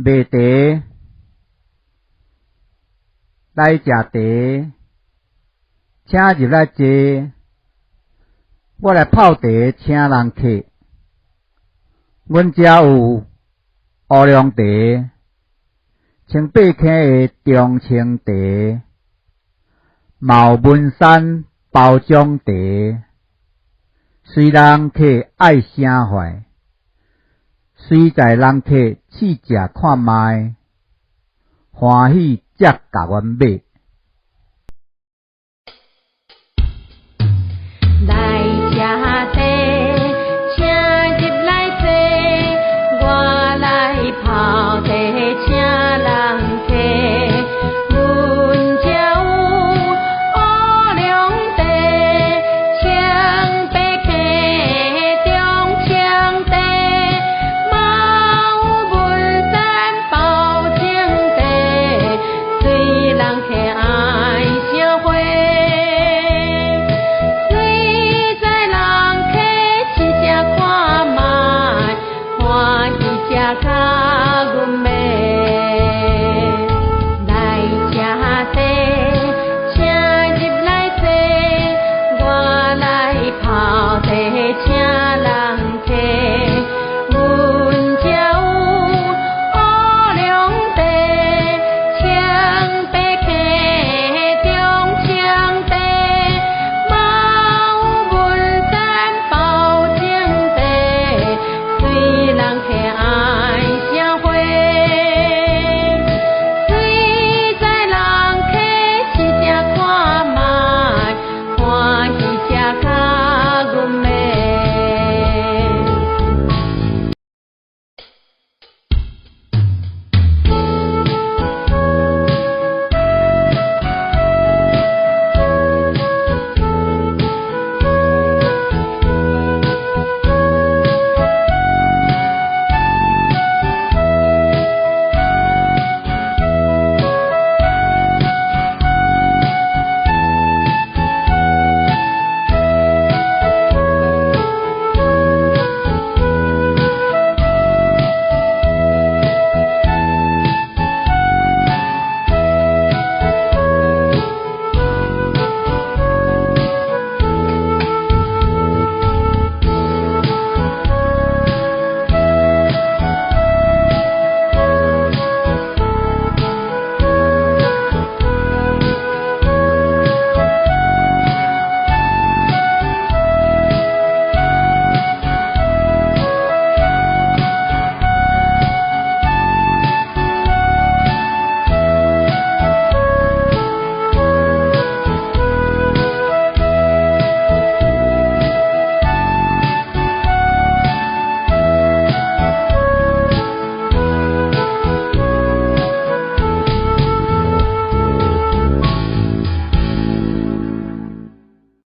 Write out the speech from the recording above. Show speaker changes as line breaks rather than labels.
卖茶，来食茶，请入来坐。我来泡茶，请人客。阮遮有乌龙茶，180克的中青茶，毛文山包装茶，随人客爱声怀，随在人客试食看卖，欢喜才甲阮买。
来吃茶，请入来坐，我来泡茶，请人客。阮遮有乌龙茶，180克中青茶，毛文山包青茶，随人客爱相会。家。